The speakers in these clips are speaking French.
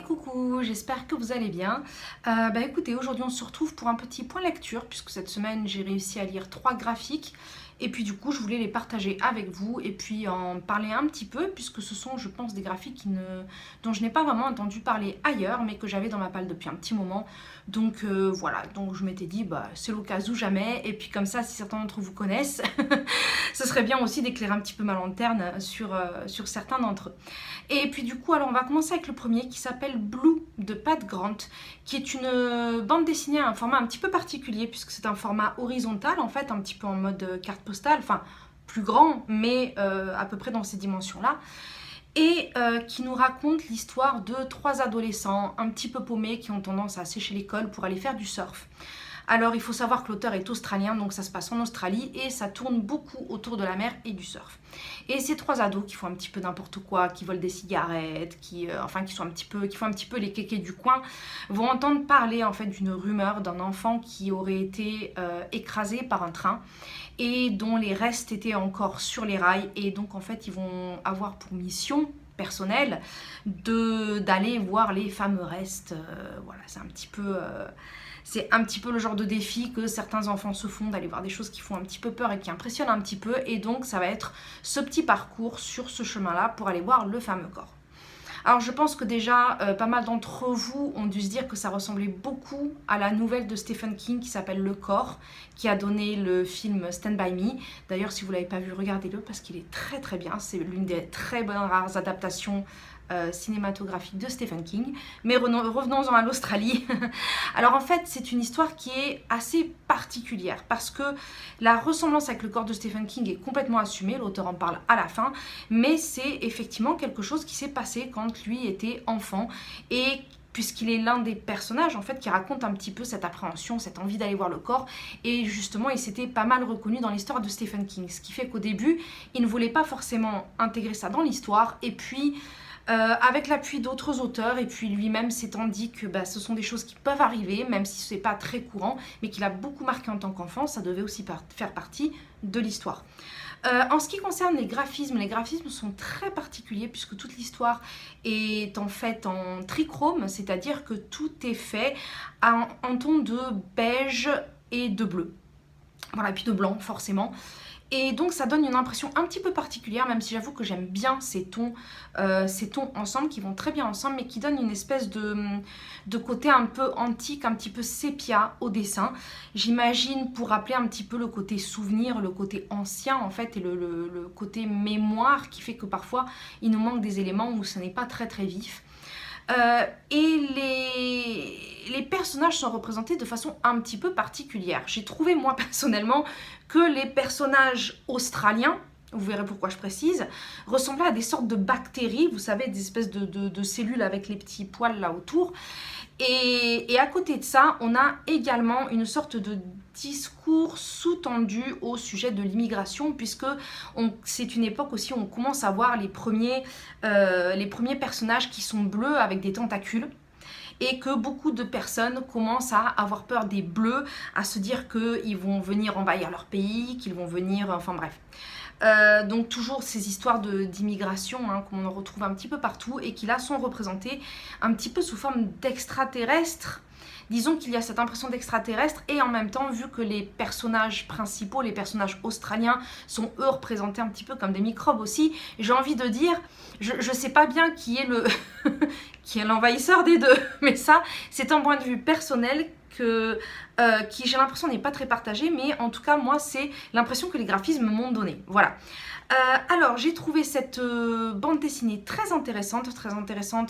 coucou, j'espère que vous allez bien. Écoutez, aujourd'hui on se retrouve pour un petit point lecture puisque cette semaine j'ai réussi à lire 3 graphiques et puis du coup je voulais les partager avec vous et puis en parler un petit peu puisque ce sont je pense des graphiques dont je n'ai pas vraiment entendu parler ailleurs mais que j'avais dans ma palle depuis un petit moment. Donc voilà, donc je m'étais dit c'est le cas où jamais et puis comme ça si certains d'entre vous connaissent, ce serait bien aussi d'éclairer un petit peu ma lanterne sur certains d'entre eux. Et puis du coup, alors on va commencer avec le premier qui s'appelle Blue de Pat Grant, qui est une bande dessinée à un format un petit peu particulier puisque c'est un format horizontal en fait, un petit peu en mode carte postale, enfin plus grand mais à peu près dans ces dimensions-là. Et qui nous raconte l'histoire de 3 adolescents un petit peu paumés qui ont tendance à sécher l'école pour aller faire du surf. Alors il faut savoir que l'auteur est australien, donc ça se passe en Australie et ça tourne beaucoup autour de la mer et du surf. Et ces 3 ados qui font un petit peu n'importe quoi, qui volent des cigarettes, qui font un petit peu les kékés du coin, vont entendre parler en fait d'une rumeur d'un enfant qui aurait été écrasé par un train et dont les restes étaient encore sur les rails. Et donc en fait ils vont avoir pour mission personnelle d'aller voir les fameux restes. Voilà, c'est un petit peu le genre de défi que certains enfants se font, d'aller voir des choses qui font un petit peu peur et qui impressionnent un petit peu. Et donc ça va être ce petit parcours sur ce chemin-là pour aller voir le fameux corps. Alors je pense que déjà pas mal d'entre vous ont dû se dire que ça ressemblait beaucoup à la nouvelle de Stephen King qui s'appelle Le Corps, qui a donné le film Stand By Me. D'ailleurs si vous ne l'avez pas vu, regardez-le parce qu'il est très très bien. C'est l'une des très bonnes rares adaptations cinématographique de Stephen King. Mais revenons-en à l'Australie. Alors en fait, c'est une histoire qui est assez particulière parce que la ressemblance avec le corps de Stephen King est complètement assumée, l'auteur en parle à la fin, mais c'est effectivement quelque chose qui s'est passé quand lui était enfant et puisqu'il est l'un des personnages en fait qui raconte un petit peu cette appréhension, cette envie d'aller voir le corps et justement il s'était pas mal reconnu dans l'histoire de Stephen King, ce qui fait qu'au début il ne voulait pas forcément intégrer ça dans l'histoire et puis avec l'appui d'autres auteurs et puis lui-même s'étant dit que ce sont des choses qui peuvent arriver même si ce n'est pas très courant mais qu'il a beaucoup marqué en tant qu'enfant, ça devait aussi faire partie de l'histoire. En ce qui concerne les graphismes sont très particuliers puisque toute l'histoire est en fait en trichrome, c'est-à-dire que tout est fait en ton de beige et de bleu. Voilà, et puis de blanc forcément. Et donc ça donne une impression un petit peu particulière, même si j'avoue que j'aime bien ces tons ensemble, qui vont très bien ensemble, mais qui donnent une espèce de côté un peu antique, un petit peu sépia au dessin. J'imagine pour rappeler un petit peu le côté souvenir, le côté ancien en fait, et le côté mémoire qui fait que parfois il nous manque des éléments où ce n'est pas très très vif. Et les personnages sont représentés de façon un petit peu particulière. J'ai trouvé moi personnellement que les personnages australiens, vous verrez pourquoi je précise, ressemblaient à des sortes de bactéries, vous savez, des espèces de cellules avec les petits poils là autour. Et à côté de ça, on a également une sorte de discours sous-tendu au sujet de l'immigration, puisque c'est une époque aussi où on commence à voir les premiers personnages qui sont bleus avec des tentacules. Et que beaucoup de personnes commencent à avoir peur des bleus, à se dire qu'ils vont venir envahir leur pays, qu'ils vont venir... Enfin bref. Donc toujours ces histoires d'immigration qu'on retrouve un petit peu partout et qui là sont représentées un petit peu sous forme d'extraterrestres. Disons qu'il y a cette impression d'extraterrestre et en même temps, vu que les personnages principaux, les personnages australiens sont eux représentés un petit peu comme des microbes aussi, j'ai envie de dire, je sais pas bien qui est qui est l'envahisseur des deux, mais ça c'est un point de vue personnel qui j'ai l'impression n'est pas très partagé, mais en tout cas moi c'est l'impression que les graphismes m'ont donné. Voilà. Alors j'ai trouvé cette bande dessinée très intéressante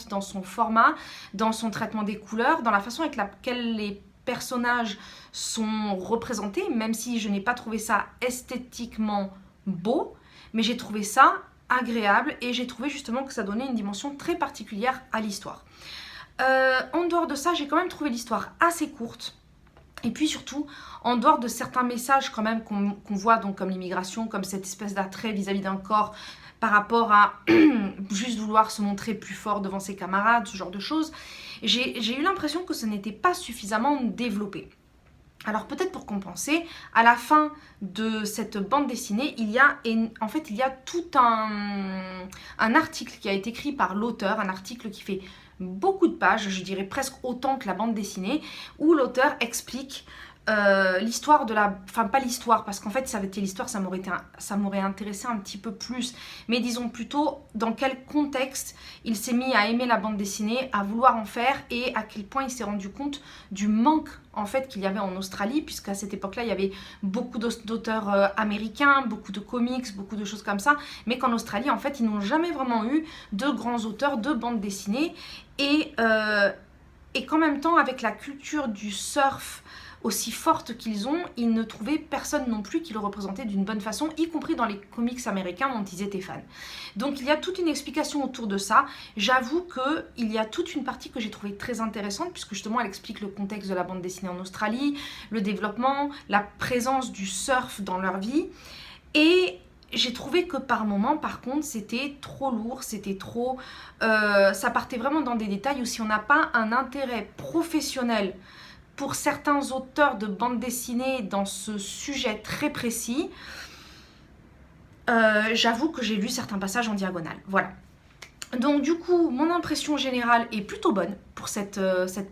dans son format, dans son traitement des couleurs, dans la façon avec laquelle les personnages sont représentés, même si je n'ai pas trouvé ça esthétiquement beau, mais j'ai trouvé ça agréable et j'ai trouvé justement que ça donnait une dimension très particulière à l'histoire. En dehors de ça, j'ai quand même trouvé l'histoire assez courte. Et puis surtout, en dehors de certains messages quand même qu'on voit, donc comme l'immigration, comme cette espèce d'attrait vis-à-vis d'un corps par rapport à juste vouloir se montrer plus fort devant ses camarades, ce genre de choses, j'ai eu l'impression que ce n'était pas suffisamment développé. Alors peut-être pour compenser, à la fin de cette bande dessinée, il y a tout un article qui a été écrit par l'auteur, un article qui fait beaucoup de pages, je dirais presque autant que la bande dessinée, où l'auteur explique l'histoire de la... Enfin, pas l'histoire, parce qu'en fait, ça avait été l'histoire, ça m'aurait intéressé un petit peu plus. Mais disons plutôt dans quel contexte il s'est mis à aimer la bande dessinée, à vouloir en faire, et à quel point il s'est rendu compte du manque, en fait, qu'il y avait en Australie, puisqu'à cette époque-là, il y avait beaucoup d'auteurs américains, beaucoup de comics, beaucoup de choses comme ça, mais qu'en Australie, en fait, ils n'ont jamais vraiment eu de grands auteurs de bande dessinée. Et qu'en même temps, avec la culture du surf aussi forte qu'ils ont, ils ne trouvaient personne non plus qui le représentait d'une bonne façon, y compris dans les comics américains dont ils étaient fans. Donc il y a toute une explication autour de ça. J'avoue qu'il y a toute une partie que j'ai trouvée très intéressante, puisque justement elle explique le contexte de la bande dessinée en Australie, le développement, la présence du surf dans leur vie. Et j'ai trouvé que par moments, par contre, c'était trop lourd, c'était trop... ça partait vraiment dans des détails où si on n'a pas un intérêt professionnel pour certains auteurs de bande dessinée dans ce sujet très précis, j'avoue que j'ai lu certains passages en diagonale. Voilà. Donc du coup, mon impression générale est plutôt bonne pour cette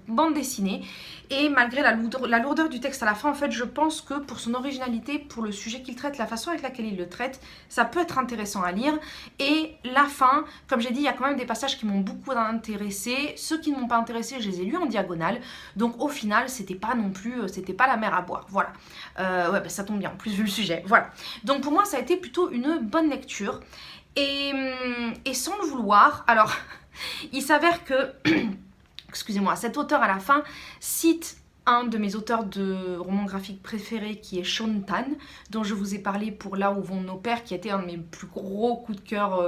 bande dessinée. Et malgré la lourdeur du texte à la fin, en fait, je pense que pour son originalité, pour le sujet qu'il traite, la façon avec laquelle il le traite, ça peut être intéressant à lire. Et la fin, comme j'ai dit, il y a quand même des passages qui m'ont beaucoup intéressé. Ceux qui ne m'ont pas intéressé, je les ai lus en diagonale. Donc au final, c'était pas non plus, c'était pas la mer à boire. Voilà. Ouais, bah, ça tombe bien, en plus vu le sujet. Voilà. Donc pour moi, ça a été plutôt une bonne lecture. Et sans le vouloir, alors il s'avère que, excusez-moi, cet auteur à la fin cite un de mes auteurs de romans graphiques préférés qui est Shaun Tan, dont je vous ai parlé pour Là où vont nos pères, qui était un de mes plus gros coups de cœur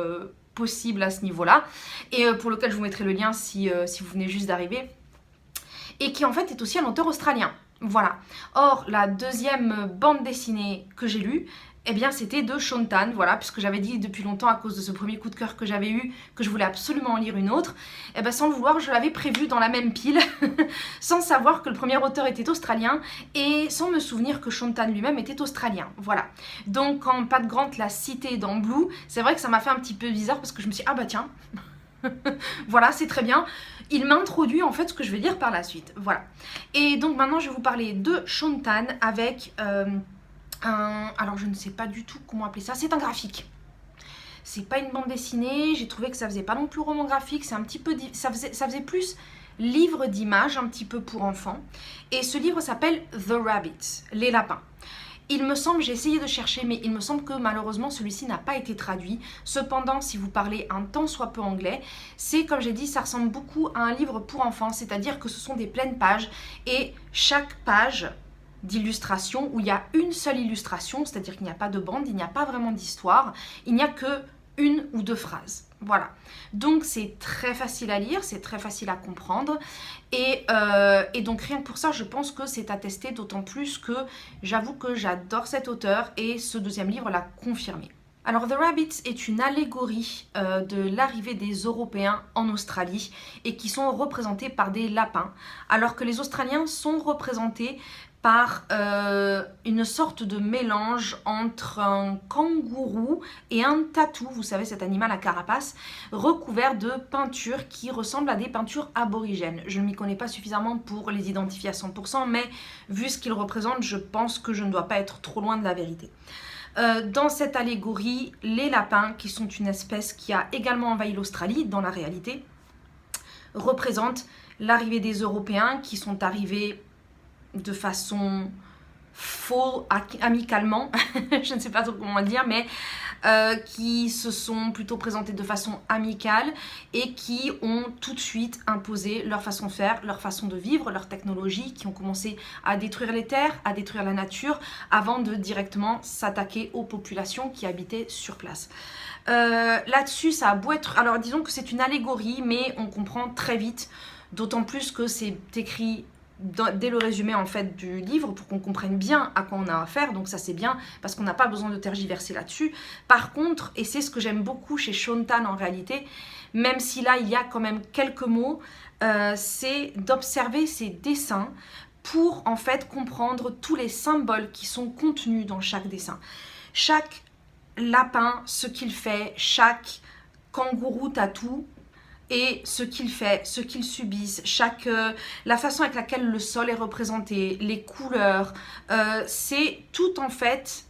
possible à ce niveau-là, et pour lequel je vous mettrai le lien si vous venez juste d'arriver, et qui en fait est aussi un auteur australien. Voilà. Or, la deuxième bande dessinée que j'ai lue, eh bien c'était de Shaun Tan, voilà, puisque j'avais dit depuis longtemps à cause de ce premier coup de cœur que j'avais eu que je voulais absolument en lire une autre. Et bien sans le vouloir, je l'avais prévu dans la même pile, sans savoir que le premier auteur était australien et sans me souvenir que Shaun Tan lui-même était australien, voilà. Donc quand Pat Grant l'a cité dans Blue, c'est vrai que ça m'a fait un petit peu bizarre parce que je me suis dit, ah bah tiens, voilà, c'est très bien. Il m'introduit en fait ce que je vais dire par la suite, voilà. Et donc maintenant je vais vous parler de Shaun Tan avec... alors je ne sais pas du tout comment appeler ça, c'est un graphique. C'est pas une bande dessinée, j'ai trouvé que ça faisait pas non plus roman graphique, c'est un petit peu, ça faisait plus livre d'images, un petit peu pour enfants. Et ce livre s'appelle The Rabbits, les lapins. Il me semble, j'ai essayé de chercher, mais il me semble que malheureusement celui-ci n'a pas été traduit. Cependant, si vous parlez un tant soit peu anglais, c'est comme j'ai dit, ça ressemble beaucoup à un livre pour enfants, c'est-à-dire que ce sont des pleines pages et chaque page d'illustration où il y a une seule illustration, c'est-à-dire qu'il n'y a pas de bande, il n'y a pas vraiment d'histoire, il n'y a que une ou deux phrases. Voilà. Donc c'est très facile à lire, c'est très facile à comprendre et donc rien que pour ça je pense que c'est à tester, d'autant plus que j'avoue que j'adore cet auteur et ce deuxième livre l'a confirmé. Alors The Rabbits est une allégorie de l'arrivée des Européens en Australie et qui sont représentés par des lapins, alors que les Australiens sont représentés par une sorte de mélange entre un kangourou et un tatou, vous savez cet animal à carapace, recouvert de peintures qui ressemblent à des peintures aborigènes. Je ne m'y connais pas suffisamment pour les identifier à 100%, mais vu ce qu'ils représentent, je pense que je ne dois pas être trop loin de la vérité. Dans cette allégorie, les lapins, qui sont une espèce qui a également envahi l'Australie dans la réalité, représentent l'arrivée des Européens qui sont arrivés de façon faux, amicalement, je ne sais pas trop comment le dire, mais qui se sont plutôt présentés de façon amicale et qui ont tout de suite imposé leur façon de faire, leur façon de vivre, leur technologie, qui ont commencé à détruire les terres, à détruire la nature, avant de directement s'attaquer aux populations qui habitaient sur place. Là-dessus, ça a beau être... Alors disons que c'est une allégorie, mais on comprend très vite, d'autant plus que c'est écrit dès le résumé en fait du livre pour qu'on comprenne bien à quoi on a affaire, donc ça c'est bien parce qu'on n'a pas besoin de tergiverser là-dessus. Par contre, et c'est ce que j'aime beaucoup chez Shaun Tan en réalité, même si là il y a quand même quelques mots, c'est d'observer ces dessins pour en fait comprendre tous les symboles qui sont contenus dans chaque dessin. Chaque lapin, ce qu'il fait, chaque kangourou tatou et ce qu'il fait, ce qu'il subisse, la façon avec laquelle le sol est représenté, les couleurs, c'est tout en fait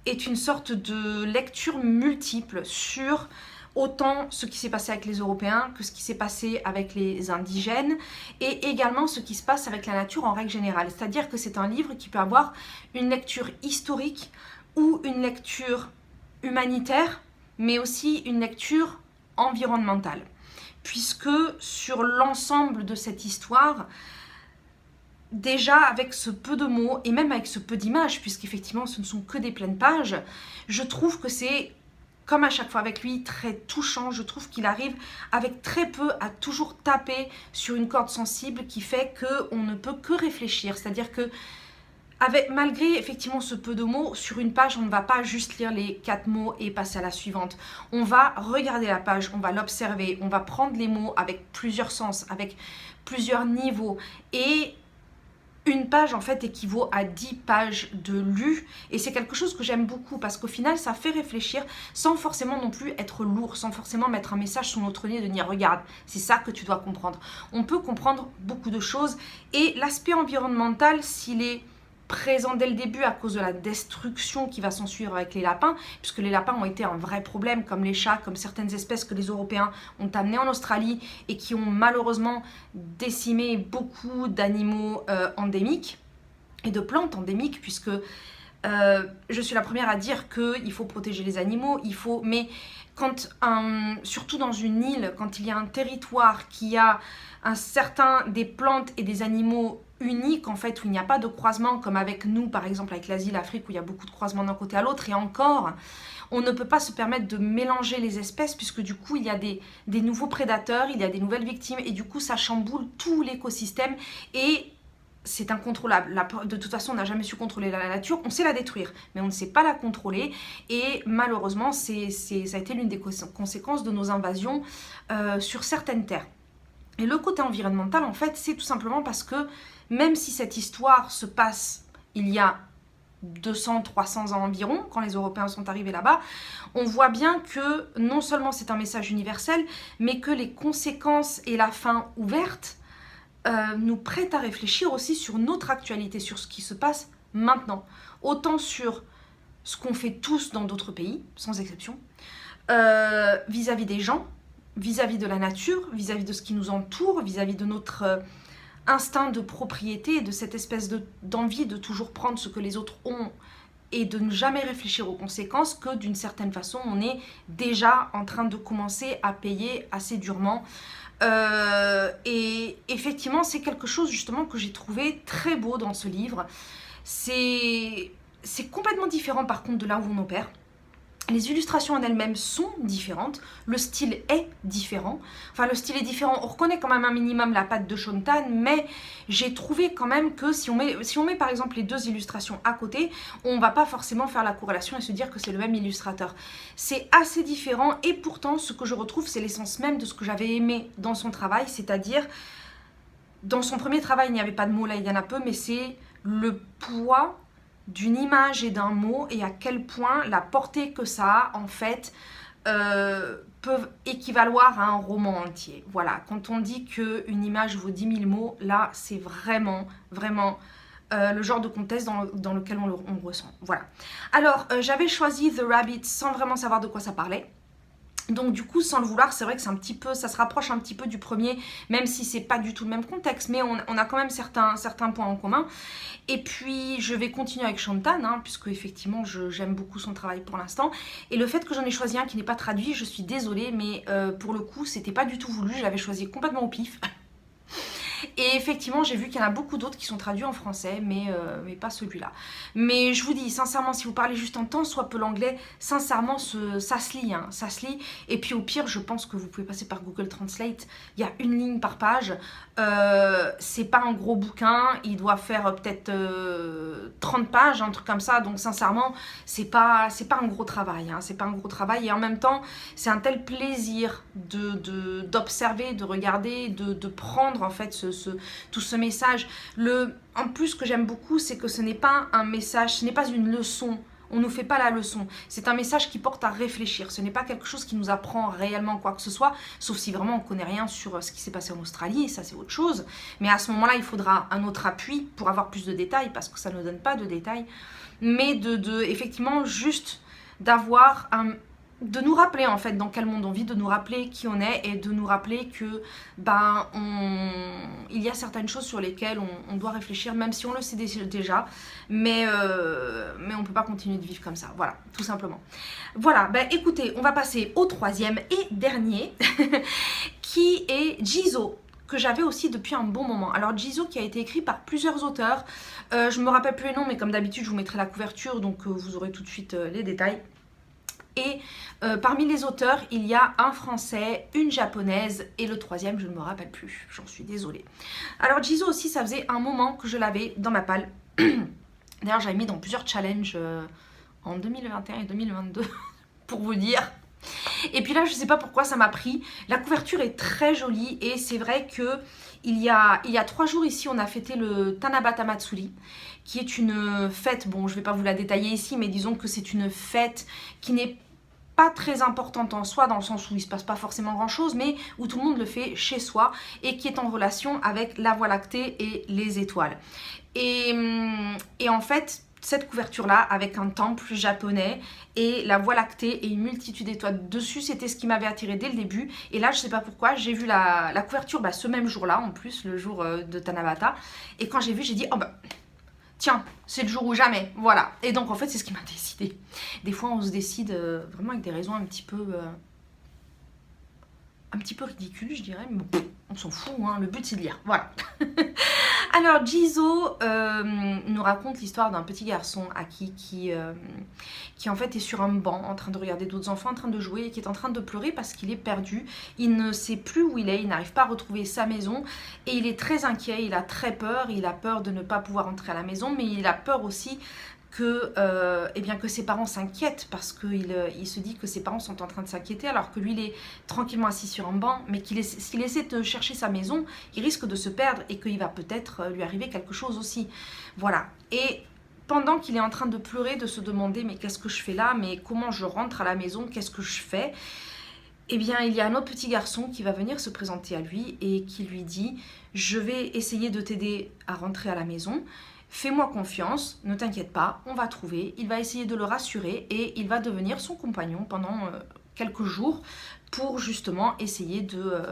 est une sorte de lecture multiple sur autant ce qui s'est passé avec les Européens que ce qui s'est passé avec les indigènes et également ce qui se passe avec la nature en règle générale. C'est-à-dire que c'est un livre qui peut avoir une lecture historique ou une lecture humanitaire, mais aussi une lecture environnementale. Puisque sur l'ensemble de cette histoire, déjà avec ce peu de mots et même avec ce peu d'images, puisqu'effectivement ce ne sont que des pleines pages, je trouve que c'est, comme à chaque fois avec lui, très touchant. Je trouve qu'il arrive avec très peu à toujours taper sur une corde sensible qui fait qu'on ne peut que réfléchir. C'est-à-dire que malgré effectivement ce peu de mots, sur une page, on ne va pas juste lire les 4 mots et passer à la suivante. On va regarder la page, on va l'observer, on va prendre les mots avec plusieurs sens, avec plusieurs niveaux. Et une page en fait équivaut à 10 pages de lu et c'est quelque chose que j'aime beaucoup parce qu'au final ça fait réfléchir sans forcément non plus être lourd, sans forcément mettre un message sur notre nez de dire regarde, c'est ça que tu dois comprendre. On peut comprendre beaucoup de choses et l'aspect environnemental, s'il est présent dès le début à cause de la destruction qui va s'en suivre avec les lapins, puisque les lapins ont été un vrai problème, comme les chats, comme certaines espèces que les Européens ont amenées en Australie et qui ont malheureusement décimé beaucoup d'animaux endémiques et de plantes endémiques, puisque je suis la première à dire qu'il faut protéger les animaux, mais surtout dans une île, quand il y a un territoire qui a des plantes et des animaux uniques en fait, où il n'y a pas de croisement comme avec nous par exemple avec l'Asie, l'Afrique où il y a beaucoup de croisements d'un côté à l'autre et encore on ne peut pas se permettre de mélanger les espèces puisque du coup il y a des nouveaux prédateurs, il y a des nouvelles victimes et du coup ça chamboule tout l'écosystème et c'est incontrôlable. De toute façon on n'a jamais su contrôler la nature, on sait la détruire mais on ne sait pas la contrôler et malheureusement ça a été l'une des conséquences de nos invasions sur certaines terres. Et le côté environnemental, en fait, c'est tout simplement parce que même si cette histoire se passe il y a 200-300 ans environ, quand les Européens sont arrivés là-bas, on voit bien que non seulement c'est un message universel, mais que les conséquences et la fin ouverte nous prêtent à réfléchir aussi sur notre actualité, sur ce qui se passe maintenant. Autant sur ce qu'on fait tous dans d'autres pays, sans exception, vis-à-vis des gens, vis-à-vis de la nature, vis-à-vis de ce qui nous entoure, vis-à-vis de notre instinct de propriété, de cette espèce d'envie de toujours prendre ce que les autres ont et de ne jamais réfléchir aux conséquences que d'une certaine façon on est déjà en train de commencer à payer assez durement. Et effectivement c'est quelque chose justement que j'ai trouvé très beau dans ce livre. C'est complètement différent par contre de là où on opère. Les illustrations en elles-mêmes sont différentes, le style est différent, on reconnaît quand même un minimum la patte de Shontan, mais j'ai trouvé quand même que si on met par exemple les deux illustrations à côté, on va pas forcément faire la corrélation et se dire que c'est le même illustrateur. C'est assez différent et pourtant ce que je retrouve c'est l'essence même de ce que j'avais aimé dans son travail, c'est-à-dire dans son premier travail il n'y avait pas de mots, là il y en a peu, mais c'est le poids d'une image et d'un mot et à quel point la portée que ça a en fait peuvent équivaloir à un roman entier. Voilà, quand on dit qu'une image vaut 10 000 mots, là c'est vraiment le genre de contexte dans lequel on le ressent. Voilà. Alors j'avais choisi The Rabbit sans vraiment savoir de quoi ça parlait. Donc du coup, sans le vouloir, c'est vrai que ça se rapproche un petit peu du premier, même si c'est pas du tout le même contexte, mais on a quand même certains points en commun. Et puis, je vais continuer avec Shontan, puisque effectivement, j'aime beaucoup son travail pour l'instant. Et le fait que j'en ai choisi un qui n'est pas traduit, je suis désolée, mais pour le coup, c'était pas du tout voulu, je l'avais choisi complètement au pif. Et effectivement, j'ai vu qu'il y en a beaucoup d'autres qui sont traduits en français, mais pas celui-là. Mais je vous dis, sincèrement, si vous parlez juste un tant soit peu l'anglais, sincèrement, ça se lit, ça se lit. Et puis au pire, je pense que vous pouvez passer par Google Translate. Il y a une ligne par page. C'est pas un gros bouquin, il doit faire peut-être 30 pages, un truc comme ça. Donc sincèrement, c'est pas un gros travail. C'est pas un gros travail. Et en même temps, c'est un tel plaisir d'observer, de regarder, de prendre en fait tout ce message. En plus, ce que j'aime beaucoup, c'est que ce n'est pas un message, ce n'est pas une leçon On ne nous fait pas la leçon. C'est un message qui porte à réfléchir. Ce n'est pas quelque chose qui nous apprend réellement quoi que ce soit, sauf si vraiment on ne connaît rien sur ce qui s'est passé en Australie, et ça c'est autre chose. Mais à ce moment-là, il faudra un autre appui pour avoir plus de détails, parce que ça ne donne pas de détails. Mais effectivement, juste d'avoir de nous rappeler en fait dans quel monde on vit, de nous rappeler qui on est et de nous rappeler que il y a certaines choses sur lesquelles on doit réfléchir, même si on le sait déjà, mais on ne peut pas continuer de vivre comme ça, voilà, tout simplement. Voilà, écoutez, on va passer au troisième et dernier, qui est Jizo, que j'avais aussi depuis un bon moment. Alors Jizo qui a été écrit par plusieurs auteurs, je me rappelle plus les noms, mais comme d'habitude je vous mettrai la couverture, donc vous aurez tout de suite les détails. Et parmi les auteurs, il y a un français, une japonaise et le troisième, je ne me rappelle plus, j'en suis désolée. Alors Jizo aussi, ça faisait un moment que je l'avais dans ma palle. D'ailleurs, j'avais mis dans plusieurs challenges en 2021 et 2022, pour vous dire. Et puis là, je ne sais pas pourquoi ça m'a pris. La couverture est très jolie et c'est vrai que il y a 3 jours ici, on a fêté le Tanabata Matsuri, qui est une fête, bon, je ne vais pas vous la détailler ici, mais disons que c'est une fête qui n'est pas très importante en soi, dans le sens où il ne se passe pas forcément grand chose, mais où tout le monde le fait chez soi et qui est en relation avec la Voie lactée et les étoiles. Et en fait, cette couverture-là, avec un temple japonais et la Voie lactée et une multitude d'étoiles dessus, c'était ce qui m'avait attiré dès le début. Et là, je ne sais pas pourquoi, j'ai vu la couverture ce même jour-là, en plus, le jour de Tanabata. Et quand j'ai vu, j'ai dit, oh tiens, c'est le jour ou jamais, voilà. Et donc en fait, c'est ce qui m'a décidé. Des fois, on se décide vraiment avec des raisons un petit peu ridicules, je dirais, mais bon, on s'en fout, hein. Le but c'est de lire, voilà. Alors Jizo nous raconte l'histoire d'un petit garçon Aki qui en fait est sur un banc en train de regarder d'autres enfants en train de jouer et qui est en train de pleurer parce qu'il est perdu. Il ne sait plus où il est, il n'arrive pas à retrouver sa maison et il est très inquiet, il a très peur, il a peur de ne pas pouvoir entrer à la maison, mais il a peur aussi que ses parents s'inquiètent parce qu'il se dit que ses parents sont en train de s'inquiéter alors que lui il est tranquillement assis sur un banc, mais s'il essaie de chercher sa maison, il risque de se perdre et qu'il va peut-être lui arriver quelque chose aussi. Voilà. Et pendant qu'il est en train de pleurer, de se demander mais qu'est-ce que je fais là, mais comment je rentre à la maison, qu'est-ce que je fais, eh bien il y a un autre petit garçon qui va venir se présenter à lui et qui lui dit « Je vais essayer de t'aider à rentrer à la maison. Fais-moi confiance, ne t'inquiète pas, on va trouver. » Il va essayer de le rassurer et il va devenir son compagnon pendant quelques jours pour justement essayer de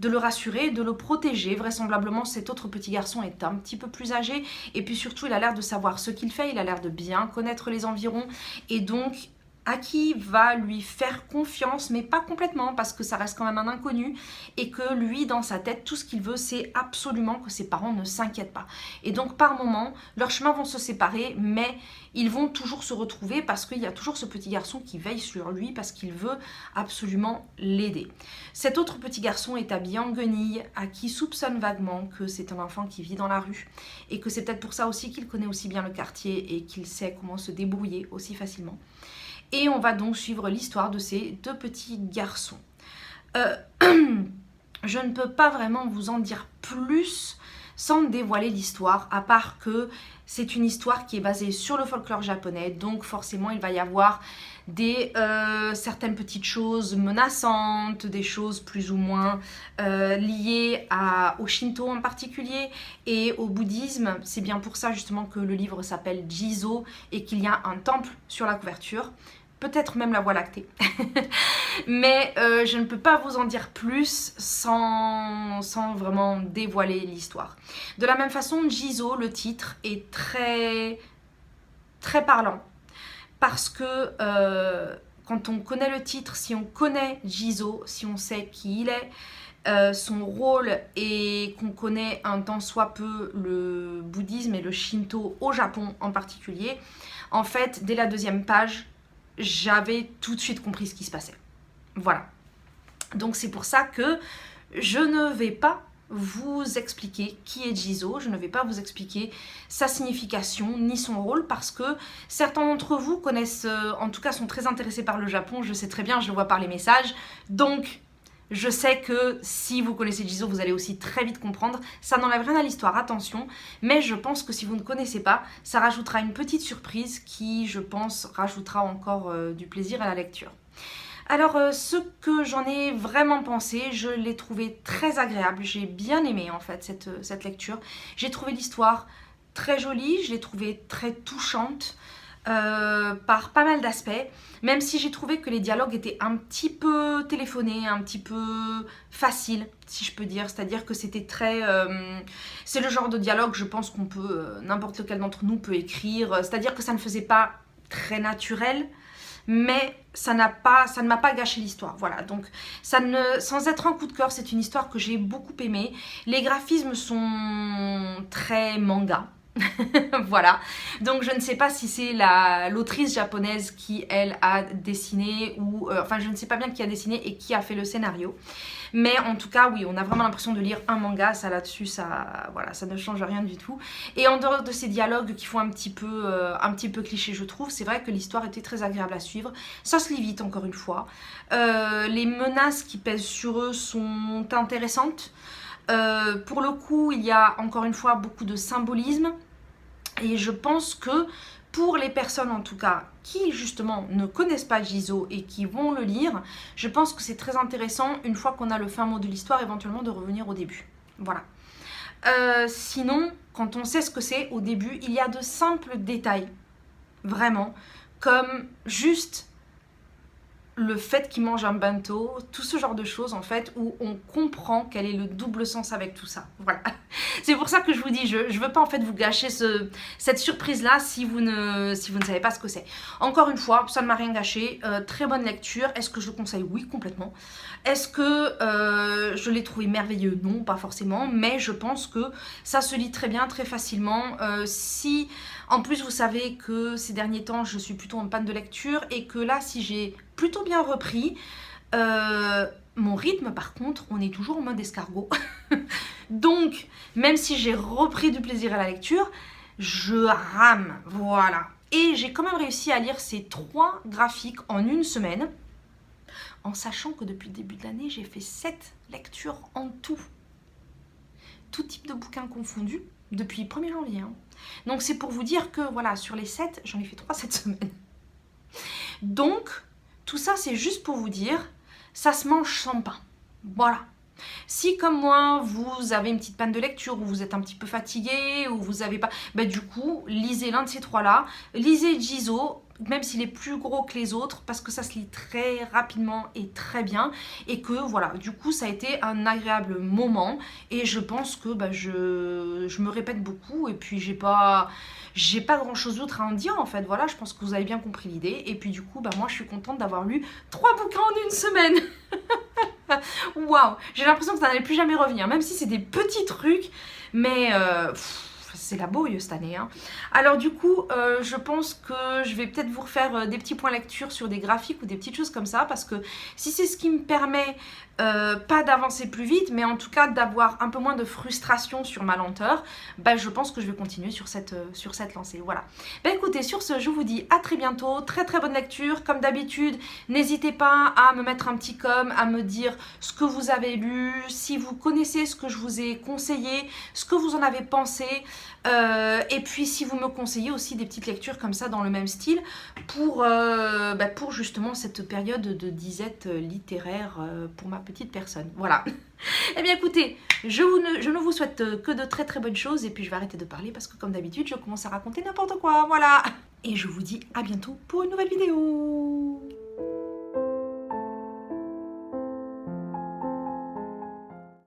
le rassurer, de le protéger. Vraisemblablement, cet autre petit garçon est un petit peu plus âgé et puis surtout, il a l'air de savoir ce qu'il fait, il a l'air de bien connaître les environs et donc Aki va lui faire confiance, mais pas complètement, parce que ça reste quand même un inconnu, et que lui, dans sa tête, tout ce qu'il veut, c'est absolument que ses parents ne s'inquiètent pas. Et donc, par moments, leurs chemins vont se séparer, mais ils vont toujours se retrouver, parce qu'il y a toujours ce petit garçon qui veille sur lui, parce qu'il veut absolument l'aider. Cet autre petit garçon est habillé en guenille, Aki soupçonne vaguement que c'est un enfant qui vit dans la rue, et que c'est peut-être pour ça aussi qu'il connaît aussi bien le quartier, et qu'il sait comment se débrouiller aussi facilement. Et on va donc suivre l'histoire de ces 2 petits garçons. Je ne peux pas vraiment vous en dire plus sans dévoiler l'histoire, à part que c'est une histoire qui est basée sur le folklore japonais, donc forcément il va y avoir certaines petites choses menaçantes, des choses plus ou moins liées au Shinto en particulier et au bouddhisme. C'est bien pour ça justement que le livre s'appelle Jizo et qu'il y a un temple sur la couverture. Peut-être même la Voie lactée. Mais je ne peux pas vous en dire plus sans vraiment dévoiler l'histoire. De la même façon, Jizo, le titre, est très, très parlant. Parce que quand on connaît le titre, si on connaît Jizo, si on sait qui il est, son rôle et qu'on connaît un tant soit peu le bouddhisme et le Shinto au Japon en particulier, en fait, dès la 2e page, j'avais tout de suite compris ce qui se passait. Voilà. Donc c'est pour ça que je ne vais pas vous expliquer qui est Jizo, je ne vais pas vous expliquer sa signification ni son rôle parce que certains d'entre vous connaissent, en tout cas sont très intéressés par le Japon, je sais très bien, je le vois par les messages, donc Je sais que si vous connaissez Jisoo, vous allez aussi très vite comprendre. Ça n'enlève rien à l'histoire, attention. Mais je pense que si vous ne connaissez pas, ça rajoutera une petite surprise qui, je pense, rajoutera encore du plaisir à la lecture. Alors, ce que j'en ai vraiment pensé, je l'ai trouvé très agréable. J'ai bien aimé en fait cette lecture. J'ai trouvé l'histoire très jolie, je l'ai trouvée très touchante. Par pas mal d'aspects, même si j'ai trouvé que les dialogues étaient un petit peu téléphonés, un petit peu faciles, si je peux dire, c'est-à-dire que c'était très... c'est le genre de dialogue, je pense qu'on peut, n'importe lequel d'entre nous peut écrire, c'est-à-dire que ça ne faisait pas très naturel, mais ça ne m'a pas gâché l'histoire, voilà. Donc sans être un coup de cœur, c'est une histoire que j'ai beaucoup aimée. Les graphismes sont très manga. Voilà, donc je ne sais pas si c'est l'autrice japonaise qui elle a dessiné ou enfin je ne sais pas bien qui a dessiné et qui a fait le scénario, mais en tout cas oui, on a vraiment l'impression de lire un manga. Ça là-dessus, voilà, ça ne change rien du tout. Et en dehors de ces dialogues qui font un petit peu cliché, je trouve, c'est vrai que l'histoire était très agréable à suivre. Ça se lit vite, encore une fois. Les menaces qui pèsent sur eux sont intéressantes. Pour le coup, il y a encore une fois beaucoup de symbolisme et je pense que pour les personnes en tout cas qui justement ne connaissent pas Jisoo et qui vont le lire, je pense que c'est très intéressant une fois qu'on a le fin mot de l'histoire éventuellement de revenir au début. Voilà. Sinon, quand on sait ce que c'est au début, il y a de simples détails, vraiment, comme juste le fait qu'il mange un bento, tout ce genre de choses en fait, où on comprend quel est le double sens avec tout ça. Voilà. C'est pour ça que je vous dis, je veux pas en fait vous gâcher cette surprise là si vous ne savez pas ce que c'est. Encore une fois, ça ne m'a rien gâché, très bonne lecture. Est-ce que je le conseille? Oui, complètement. Est-ce que je l'ai trouvé merveilleux? Non, pas forcément, mais je pense que ça se lit très bien, très facilement. Si en plus vous savez que ces derniers temps je suis plutôt en panne de lecture et que là si j'ai plutôt bien repris, mon rythme par contre, on est toujours en mode escargot. Donc, même si j'ai repris du plaisir à la lecture, je rame, voilà. Et j'ai quand même réussi à lire ces 3 graphiques en une semaine, en sachant que depuis le début de l'année, j'ai fait 7 lectures en tout. Tout type de bouquins confondus, depuis 1er janvier. Hein. Donc c'est pour vous dire que, voilà, sur les 7, j'en ai fait 3 cette semaine. Donc, tout ça, c'est juste pour vous dire, ça se mange sans pain. Voilà. Si comme moi, vous avez une petite panne de lecture, ou vous êtes un petit peu fatigué, ou vous n'avez pas... Bah, du coup, lisez l'un de ces 3-là. Lisez Jisoo, même s'il est plus gros que les autres, parce que ça se lit très rapidement et très bien. Et que voilà, du coup, ça a été un agréable moment. Et je pense que bah, je me répète beaucoup. Et puis, j'ai pas grand chose d'autre à en dire en fait. Voilà, je pense que vous avez bien compris l'idée. Et puis, du coup, bah, moi, je suis contente d'avoir lu 3 bouquins en une semaine. Waouh, j'ai l'impression que ça n'allait plus jamais revenir, même si c'est des petits trucs, mais c'est la bouille cette année. Hein. Alors du coup, je pense que je vais peut-être vous refaire des petits points lecture sur des graphiques ou des petites choses comme ça, parce que si c'est ce qui me permet pas d'avancer plus vite, mais en tout cas d'avoir un peu moins de frustration sur ma lenteur, bah, je pense que je vais continuer sur cette lancée. Voilà. Bah, écoutez, sur ce, je vous dis à très bientôt. Très très bonne lecture. Comme d'habitude, n'hésitez pas à me mettre un petit com, à me dire ce que vous avez lu, si vous connaissez ce que je vous ai conseillé, ce que vous en avez pensé. Et puis si vous me conseillez aussi des petites lectures comme ça dans le même style pour justement cette période de disette littéraire pour ma petite personne. Voilà. Eh bien écoutez, je ne vous souhaite que de très très bonnes choses et puis je vais arrêter de parler parce que comme d'habitude je commence à raconter n'importe quoi. Voilà. Et je vous dis à bientôt pour une nouvelle vidéo.